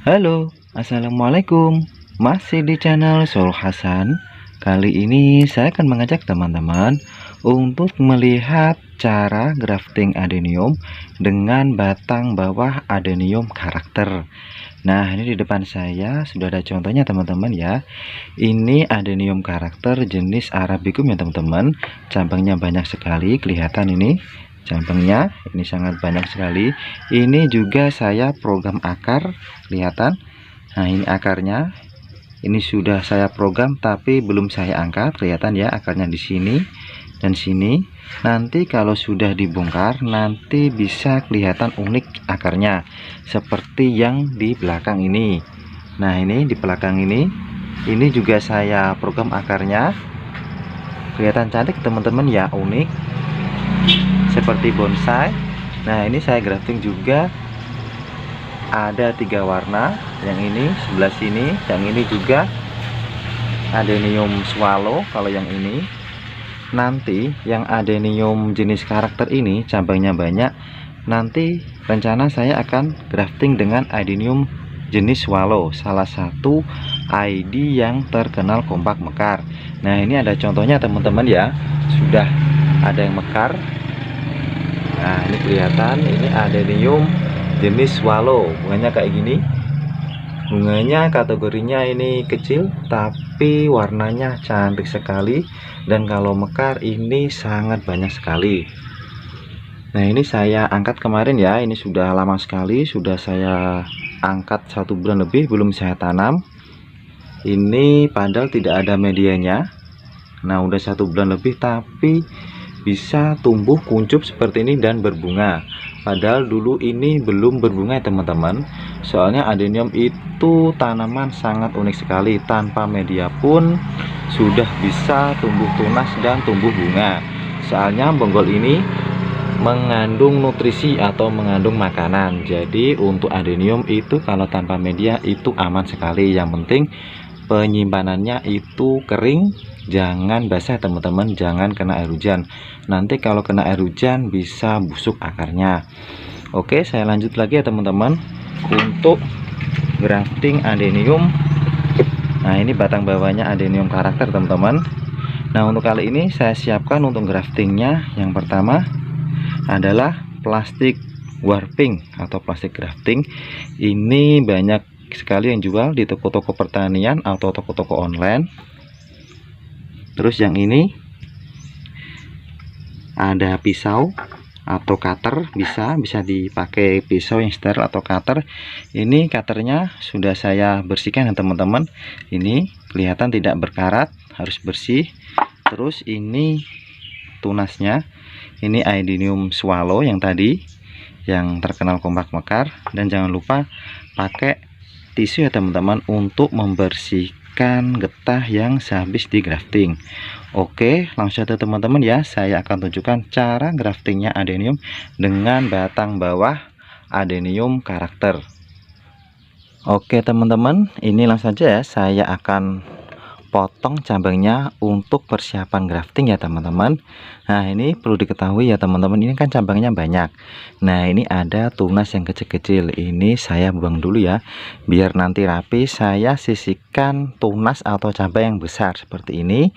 Halo, assalamualaikum. Masih di channel Sol Hasan. Kali ini saya akan mengajak teman-teman untuk melihat cara grafting adenium dengan batang bawah adenium karakter. Nah, ini di depan saya sudah ada contohnya teman-teman ya. Ini adenium karakter jenis Arabicum ya teman-teman. Cabangnya banyak sekali, kelihatan ini. Cabangnya ini sangat banyak sekali. Ini juga saya program akar, kelihatan. Nah, ini akarnya. Ini sudah saya program tapi belum saya angkat, kelihatan ya akarnya di sini dan sini. Nanti kalau sudah dibongkar nanti bisa kelihatan unik akarnya seperti yang di belakang ini. Nah, ini di belakang ini juga saya program akarnya. Kelihatan cantik teman-teman ya, unik seperti bonsai. Nah, ini saya grafting juga ada 3 warna, yang ini sebelah sini, yang ini juga adenium swallow. Kalau yang ini nanti yang adenium jenis karakter ini cabangnya banyak, nanti rencana saya akan grafting dengan adenium jenis swallow, salah satu ID yang terkenal kompak mekar. Nah, ini ada contohnya teman-teman ya, sudah ada yang mekar. Nah, ini kelihatan, ini adenium jenis swallow, bunganya kayak gini. Bunganya kategorinya ini kecil tapi warnanya cantik sekali, dan kalau mekar ini sangat banyak sekali. Nah, ini saya angkat kemarin ya, ini sudah lama sekali, sudah saya angkat 1 bulan lebih belum saya tanam. Ini padahal tidak ada medianya. Nah, udah 1 bulan lebih tapi bisa tumbuh kuncup seperti ini dan berbunga. Padahal dulu ini belum berbunga ya teman-teman. Soalnya adenium itu tanaman sangat unik sekali, tanpa media pun sudah bisa tumbuh tunas dan tumbuh bunga. Soalnya bonggol ini mengandung nutrisi atau mengandung makanan. Jadi untuk adenium itu kalau tanpa media itu aman sekali. Yang penting penyimpanannya itu kering, jangan basah teman-teman, jangan kena air hujan. Nanti kalau kena air hujan bisa busuk akarnya. Oke, saya lanjut lagi ya teman-teman untuk grafting adenium. Nah, ini batang bawahnya adenium karakter teman-teman. Nah, untuk kali ini saya siapkan untuk graftingnya. Yang pertama adalah plastik warping atau plastik grafting. Ini banyak sekali yang jual di toko-toko pertanian atau toko-toko online. Terus yang ini ada pisau atau cutter, bisa dipakai pisau yang steril atau cutter. Ini cutternya sudah saya bersihkan ya teman-teman. Ini kelihatan tidak berkarat, harus bersih. Terus ini tunasnya, ini adenium swallow yang tadi yang terkenal kompak mekar. Dan jangan lupa pakai tisu ya teman-teman untuk membersihkan getah yang sehabis di grafting. Oke, langsung saja teman-teman ya, saya akan tunjukkan cara graftingnya adenium dengan batang bawah adenium karakter. Oke teman-teman, ini langsung saja ya, saya akan potong cabangnya untuk persiapan grafting ya teman-teman. Nah, ini perlu diketahui ya teman-teman, ini kan cabangnya banyak. Nah, ini ada tunas yang kecil-kecil, ini saya buang dulu ya, biar nanti rapi. Saya sisihkan tunas atau cabang yang besar seperti ini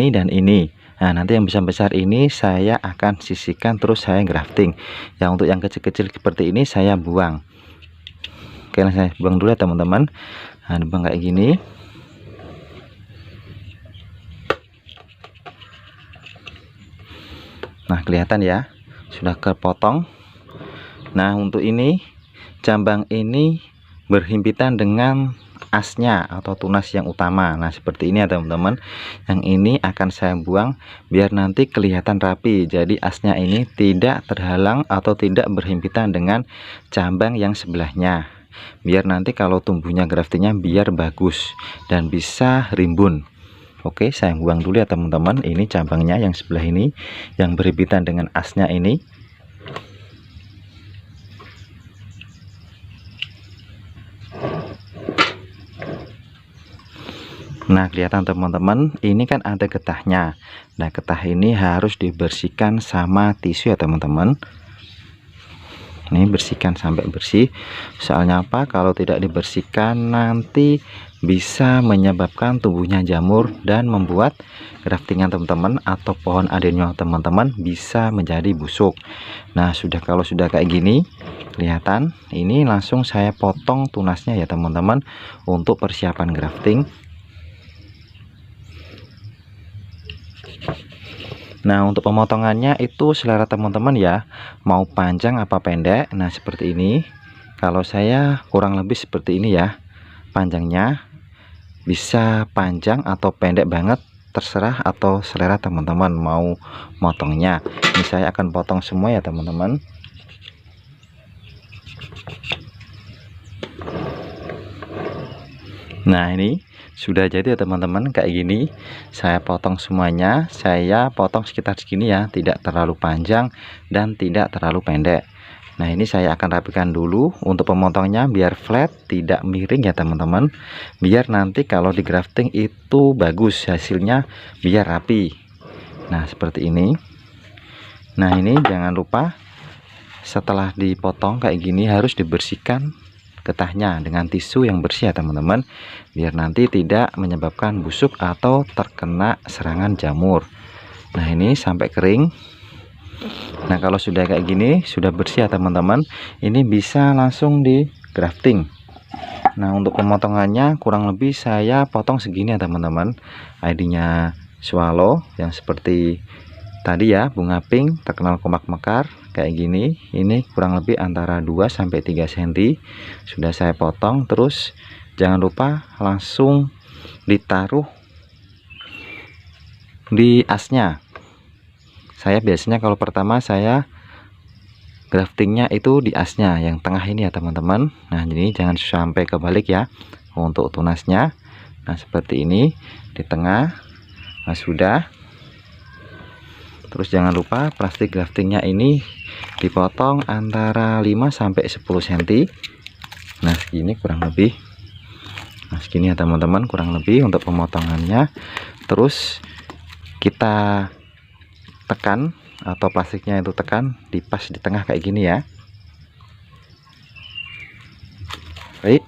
dan ini. Nah, nanti yang besar-besar ini saya akan sisihkan, terus saya grafting. Yang untuk yang kecil-kecil seperti ini saya buang. Oke, saya buang dulu ya teman-teman. Nah, buang kayak gini. Nah, kelihatan ya, sudah kepotong. Nah, untuk ini cabang ini berhimpitan dengan asnya atau tunas yang utama. Nah, seperti ini ya teman-teman. Yang ini akan saya buang biar nanti kelihatan rapi. Jadi asnya ini tidak terhalang atau tidak berhimpitan dengan cabang yang sebelahnya. Biar nanti kalau tumbuhnya graftingnya biar bagus dan bisa rimbun. Oke, saya buang dulu ya teman-teman. Ini cabangnya yang sebelah ini yang berhimpitan dengan asnya ini. Nah, kelihatan teman-teman, ini kan ada getahnya. Nah, getah ini harus dibersihkan sama tisu ya teman-teman. Ini bersihkan sampai bersih. Soalnya apa? Kalau tidak dibersihkan nanti bisa menyebabkan tumbuhnya jamur dan membuat graftingan teman-teman atau pohon adenium teman-teman bisa menjadi busuk. Nah, kalau sudah kayak gini kelihatan, ini langsung saya potong tunasnya ya teman-teman untuk persiapan grafting. Nah, untuk pemotongannya itu selera teman-teman ya, mau panjang apa pendek. Nah, seperti ini. Kalau saya kurang lebih seperti ini ya panjangnya, bisa panjang atau pendek banget, terserah atau selera teman-teman mau motongnya. Ini saya akan potong semua ya teman-teman. Nah, ini sudah jadi ya teman-teman, kayak gini saya potong semuanya. Saya potong sekitar segini ya, tidak terlalu panjang dan tidak terlalu pendek. Nah, ini saya akan rapikan dulu untuk pemotongnya biar flat, tidak miring ya teman-teman, biar nanti kalau di grafting itu bagus hasilnya, biar rapi. Nah, seperti ini. Nah, ini jangan lupa setelah dipotong kayak gini harus dibersihkan getahnya dengan tisu yang bersih ya teman-teman, biar nanti tidak menyebabkan busuk atau terkena serangan jamur. Nah, ini sampai kering. Nah, kalau sudah kayak gini, sudah bersih ya teman-teman, ini bisa langsung di grafting. Nah, untuk pemotongannya kurang lebih saya potong segini ya teman-teman. ID-nya swallow yang seperti tadi ya, bunga pink terkenal kompak mekar kayak gini. Ini kurang lebih antara 2-3 cm sudah saya potong. Terus jangan lupa langsung ditaruh di asnya. Saya biasanya kalau pertama saya graftingnya itu di asnya yang tengah ini ya teman-teman. Nah, jadi jangan sampai kebalik ya untuk tunasnya. Nah, seperti ini di tengah. Nah, sudah. Terus jangan lupa plastik graftingnya ini dipotong antara 5-10 cm. Nah, segini kurang lebih. Nah, segini ya teman-teman kurang lebih untuk pemotongannya. Terus kita tekan atau plastiknya itu tekan di pas di tengah kayak gini ya. Baik.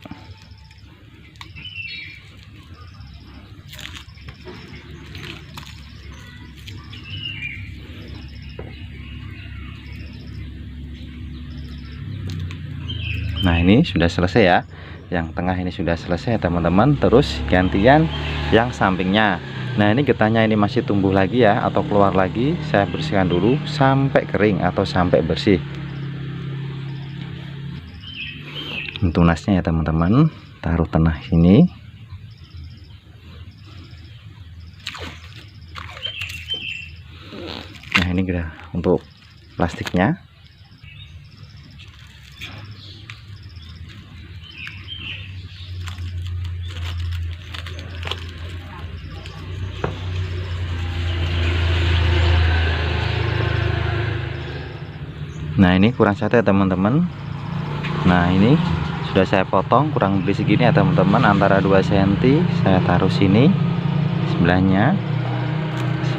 Nah, ini sudah selesai ya, yang tengah ini sudah selesai teman-teman. Terus gantian yang sampingnya. Nah, ini getahnya ini masih tumbuh lagi ya atau keluar lagi, saya bersihkan dulu sampai kering atau sampai bersih. Tunasnya ya teman-teman, taruh tengah ini. Nah, ini untuk plastiknya. Nah, ini kurang satu ya teman-teman. Nah, ini sudah saya potong kurang lebih segini ya teman-teman, antara 2 cm. Saya taruh sini sebelahnya.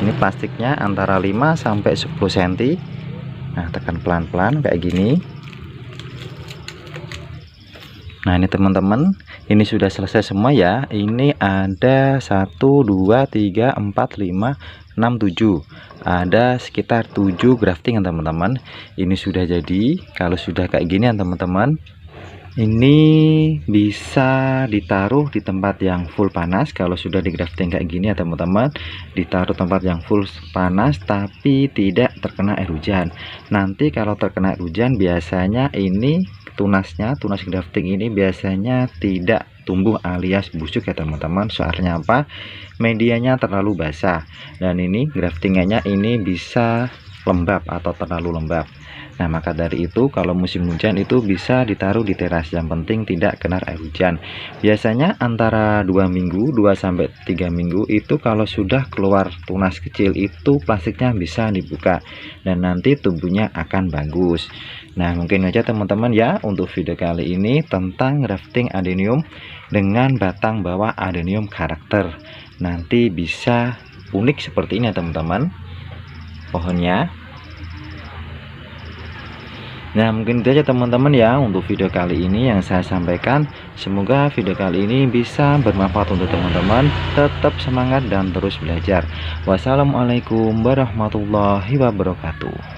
Ini plastiknya antara 5-10 cm. Nah, tekan pelan-pelan kayak gini. Nah, ini teman-teman, ini sudah selesai semua ya. Ini ada 1 2 3 4 5 6 7. Ada sekitar 7 grafting teman-teman. Ini sudah jadi. Kalau sudah kayak gini ya teman-teman, ini bisa ditaruh di tempat yang full panas. Kalau sudah di grafting kayak gini ya teman-teman, ditaruh tempat yang full panas tapi tidak terkena air hujan. Nanti kalau terkena air hujan biasanya ini tunas grafting ini biasanya tidak tumbuh alias busuk ya teman-teman. Soalnya apa? Medianya terlalu basah, dan ini graftingannya ini bisa lembab atau terlalu lembab. Nah, maka dari itu kalau musim hujan itu bisa ditaruh di teras, yang penting tidak kena air hujan. Biasanya antara 2 minggu 2-3 minggu itu kalau sudah keluar tunas kecil itu plastiknya bisa dibuka dan nanti tumbuhnya akan bagus. Nah, mungkin aja teman-teman ya untuk video kali ini tentang grafting adenium dengan batang bawah adenium karakter. Nanti bisa unik seperti ini ya teman-teman pohonnya. Nah, mungkin itu aja teman-teman ya untuk video kali ini yang saya sampaikan. Semoga video kali ini bisa bermanfaat untuk teman-teman. Tetap semangat dan terus belajar. Wassalamualaikum warahmatullahi wabarakatuh.